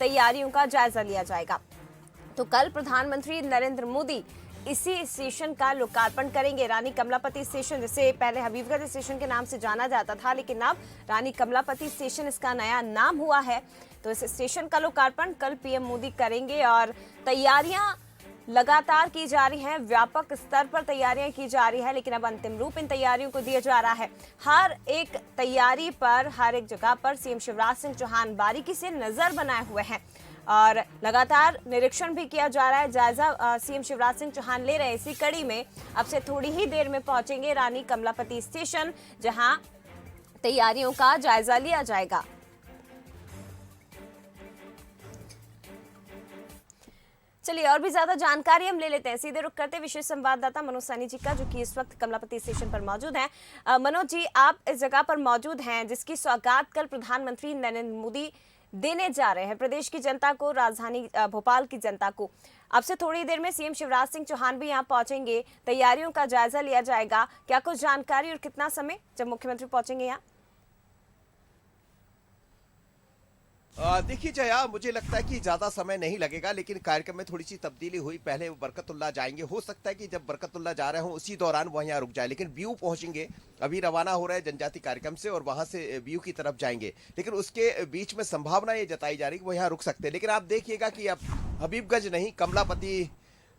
तैयारियों का जायजा लिया जाएगा। तो कल प्रधानमंत्री नरेंद्र मोदी इसी स्टेशन का लोकार्पण करेंगे। रानी कमलापति स्टेशन, जिसे पहले हबीबगंज स्टेशन के नाम से जाना जाता था, लेकिन अब रानी कमलापति स्टेशन इसका नया नाम हुआ है। तो इस स्टेशन का लोकार्पण कल पीएम मोदी करेंगे और तैयारियां लगातार की जा रही हैं, व्यापक स्तर पर तैयारियां की जा रही है, लेकिन अब अंतिम रूप इन तैयारियों को दिया जा रहा है। हर एक तैयारी पर, हर एक जगह पर सीएम शिवराज सिंह चौहान बारीकी से नजर बनाए हुए हैं और लगातार निरीक्षण भी किया जा रहा है। जायजा सीएम शिवराज सिंह चौहान ले रहे हैं। इसी कड़ी में अब से थोड़ी ही देर में पहुंचेंगे रानी कमलापति स्टेशन, जहां तैयारियों का जायजा लिया जाएगा। चलिए और भी ज्यादा जानकारी हम ले लेते हैं। सीधे रुख करते विशेष संवाददाता मनोज सैनी जी का, जो कि इस वक्त कमलापति स्टेशन पर मौजूद हैं। मनोज जी, आप इस जगह पर मौजूद हैं जिसकी सौगात कल प्रधानमंत्री नरेंद्र मोदी देने जा रहे हैं प्रदेश की जनता को, राजधानी भोपाल की जनता को। अब से थोड़ी देर में सीएम शिवराज सिंह चौहान भी यहां पहुंचेंगे, तैयारियों का जायजा लिया जाएगा। क्या कुछ जानकारी और कितना समय जब मुख्यमंत्री पहुंचेंगे यहाँ? देखिए जया, मुझे लगता है कि ज्यादा समय नहीं लगेगा, लेकिन कार्यक्रम में थोड़ी सी तब्दीली हुई। पहले वो बरकतुल्लाह जाएंगे, हो सकता है कि जब बरकतुल्लाह जा रहे हो उसी दौरान वो यहाँ रुक जाए, लेकिन बीयू पहुंचेंगे। अभी रवाना हो रहे हैं जनजाति कार्यक्रम से और वहां से बीयू की तरफ जाएंगे, लेकिन उसके बीच में संभावना ये जताई जा रही है कि वो यहाँ रुक सकते हैं। लेकिन आप देखिएगा कि अब हबीबगंज नहीं,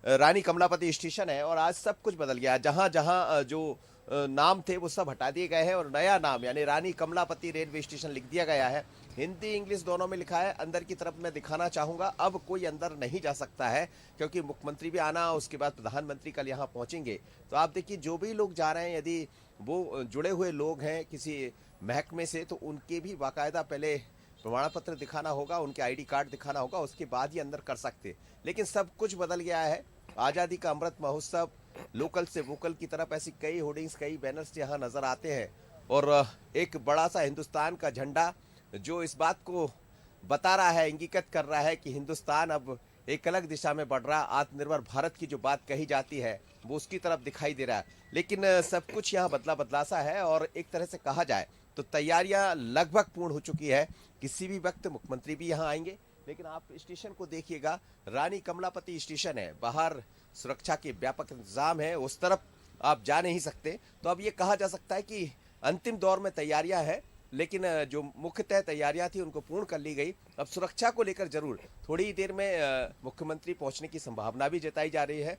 रानी कमलापति स्टेशन है और आज सब कुछ बदल गया। जहां जहां जो नाम थे वो सब हटा दिए गए हैं और नया नाम यानी रानी कमलापति रेलवे स्टेशन लिख दिया गया है। हिंदी इंग्लिश दोनों में लिखा है। अंदर की तरफ मैं दिखाना चाहूंगा, अब कोई अंदर नहीं जा सकता है क्योंकि मुख्यमंत्री भी आना, उसके बाद प्रधानमंत्री कल यहाँ पहुंचेंगे। तो आप देखिए जो भी लोग जा रहे हैं, यदि वो जुड़े हुए लोग हैं किसी महकमे से, तो उनके भी बाकायदा पहले प्रमाण पत्र दिखाना होगा, उनके आईडी कार्ड दिखाना होगा, उसके बाद ही अंदर कर सकते। लेकिन सब कुछ बदल गया है। आज़ादी का अमृत महोत्सव, लोकल से वोकल की तरफ ऐसी कई होर्डिंग्स, कई बैनर्स यहाँ नजर आते हैं और एक बड़ा सा हिंदुस्तान का झंडा जो इस बात को बता रहा है, इंगित कर रहा है कि हिंदुस्तान अब एक अलग दिशा में बढ़ रहा है। आत्मनिर्भर भारत की जो बात कही जाती है वो उसकी तरफ दिखाई दे रहा है। लेकिन सब कुछ यहाँ बदला बदला सा है और एक तरह से कहा जाए तो तैयारियां लगभग पूर्ण हो चुकी है। किसी भी वक्त मुख्यमंत्री भी यहाँ आएंगे। लेकिन आप स्टेशन को देखिएगा, रानी कमलापति स्टेशन है, बाहर सुरक्षा के व्यापक इंतजाम है, उस तरफ आप जा नहीं सकते। तो अब ये कहा जा सकता है कि अंतिम दौर में तैयारियां हैं, लेकिन जो मुख्यतः तैयारियां थी उनको पूर्ण कर ली गई। अब सुरक्षा को लेकर जरूर थोड़ी ही देर में मुख्यमंत्री पहुंचने की संभावना भी जताई जा रही है।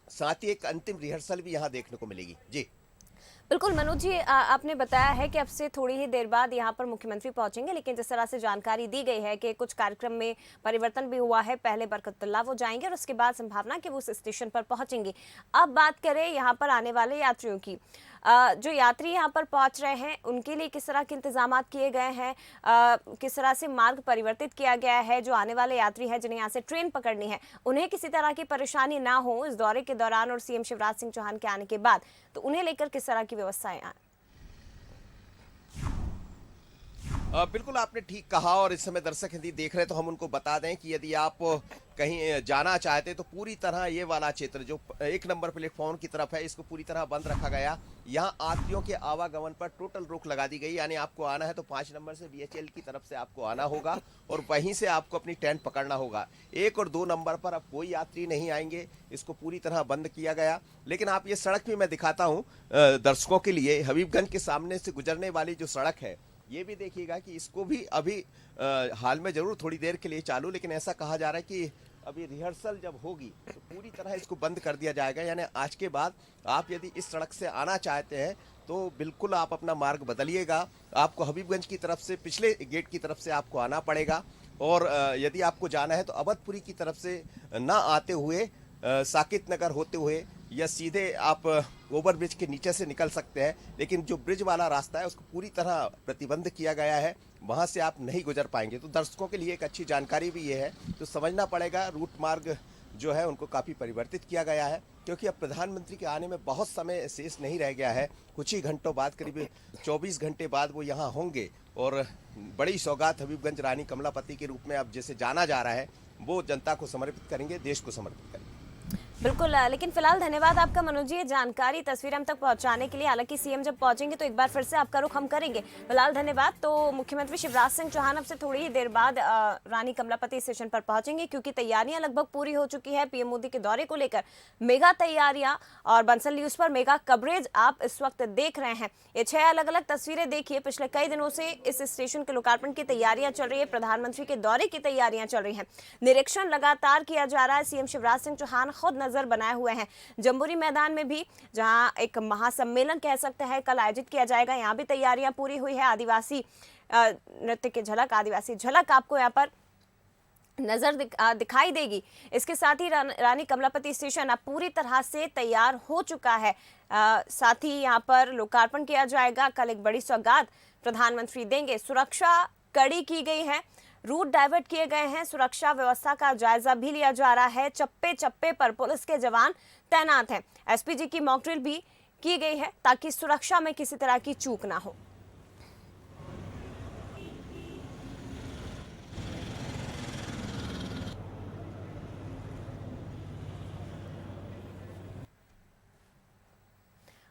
साथ ही एक अंतिम रिहर्सल भी यहाँ देखने को मिलेगी। जी बिल्कुल मनोज जी, आपने बताया है कि अब से थोड़ी ही देर बाद यहाँ पर मुख्यमंत्री पहुंचेंगे, लेकिन जिस तरह से जानकारी दी गई है कि कुछ कार्यक्रम में परिवर्तन भी हुआ है, पहले बरकतुल्लाह वो जाएंगे और उसके बाद संभावना कि वो उस स्टेशन पर पहुंचेंगे। अब बात करें यहाँ पर आने वाले यात्रियों की। जो यात्री यहाँ पर पहुंच रहे हैं उनके लिए किस तरह के इंतजाम किए गए हैं, किस तरह से मार्ग परिवर्तित किया गया है? जो आने वाले यात्री हैं जिन्हें यहाँ से ट्रेन पकड़नी है, उन्हें किसी तरह की परेशानी ना हो इस दौरे के दौरान और सीएम शिवराज सिंह चौहान के आने के बाद, तो उन्हें लेकर किस तरह की व्यवस्थाएं हैं? बिल्कुल आपने ठीक कहा और इस समय दर्शक हिंदी देख रहे हैं तो हम उनको बता दें कि यदि आप कहीं जाना चाहते तो पूरी तरह ये वाला क्षेत्र जो 1 नंबर प्लेटफॉर्म की तरफ है, इसको पूरी तरह बंद रखा गया। यहाँ यात्रियों के आवागमन पर टोटल रोक लगा दी गई। यानी आपको आना है तो 5 नंबर से बीएचएल की तरफ से आपको आना होगा और वहीं से आपको अपनी ट्रेन पकड़ना होगा। 1 और 2 नंबर पर अब कोई यात्री नहीं आएंगे, इसको पूरी तरह बंद किया गया। लेकिन आप ये सड़क भी मैं दिखाता हूँ दर्शकों के लिए। हबीबगंज के सामने से गुजरने वाली जो सड़क है, ये भी देखिएगा कि इसको भी अभी हाल में जरूर थोड़ी देर के लिए चालू, लेकिन ऐसा कहा जा रहा है कि अभी रिहर्सल जब होगी तो पूरी तरह इसको बंद कर दिया जाएगा। यानी आज के बाद आप यदि इस सड़क से आना चाहते हैं तो बिल्कुल आप अपना मार्ग बदलिएगा। आपको हबीबगंज की तरफ से पिछले गेट की तरफ से आपको आना पड़ेगा और यदि आपको जाना है तो अवधपुरी की तरफ से ना आते हुए साकित नगर होते हुए या सीधे आप ओवर ब्रिज के नीचे से निकल सकते हैं। लेकिन जो ब्रिज वाला रास्ता है उसको पूरी तरह प्रतिबंध किया गया है, वहां से आप नहीं गुजर पाएंगे। तो दर्शकों के लिए एक अच्छी जानकारी भी ये है, तो समझना पड़ेगा रूट मार्ग जो है उनको काफ़ी परिवर्तित किया गया है, क्योंकि अब प्रधानमंत्री के आने में बहुत समय शेष नहीं रह गया है। कुछ ही घंटों बाद, करीब 24 घंटे बाद वो यहाँ होंगे और बड़ी सौगात हबीबगंज रानी कमलापति के रूप में अब जैसे जाना जा रहा है वो जनता को समर्पित करेंगे, देश को समर्पित करेंगे। बिल्कुल लेकिन फिलहाल धन्यवाद आपका मनोज जी, ये जानकारी तस्वीर हम तक पहुंचाने के लिए। हालांकि सीएम जब पहुंचेंगे तो एक बार फिर से आपका रुख हम करेंगे। फिलहाल धन्यवाद। तो मुख्यमंत्री शिवराज सिंह चौहान अब से थोड़ी ही देर बाद रानी कमलापति स्टेशन पर पहुंचेंगे, क्योंकि तैयारियां लगभग पूरी हो चुकी है। पीएम मोदी के दौरे को लेकर मेगा तैयारियां और बंसल न्यूज पर मेगा कवरेज आप इस वक्त देख रहे हैं। ये 6 अलग अलग तस्वीरें देखिए। पिछले कई दिनों से इस स्टेशन के लोकार्पण की तैयारियां चल रही है, प्रधानमंत्री के दौरे की तैयारियां चल रही हैं, निरीक्षण लगातार किया जा रहा है। सीएम शिवराज सिंह चौहान खुद नजर बनाए हुए हैं जम्बूरी मैदान में भी, जहां एक महासम्मेलन कह सकते हैं कल आयोजित किया जाएगा। यहां भी तैयारियां पूरी हुई है। आदिवासी नृत्य की झलक, आदिवासी झलक आपको यहां पर नजर दिखाई देगी। इसके साथ ही रानी कमलापति स्टेशन अब पूरी तरह से तैयार हो चुका है। साथ ही यहाँ पर लोकार्पण किया जाएगा। कल एक बड़ी सौगात प्रधानमंत्री देंगे। सुरक्षा कड़ी की गई है, रूट डाइवर्ट किए गए हैं, सुरक्षा व्यवस्था का जायजा भी लिया जा रहा है। चप्पे चप्पे पर पुलिस के जवान तैनात हैं। एसपीजी की मॉक ड्रिल भी की गई है ताकि सुरक्षा में किसी तरह की चूक ना हो।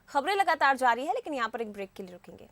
खबरें लगातार जारी है, लेकिन यहाँ पर एक ब्रेक के लिए रुकेंगे।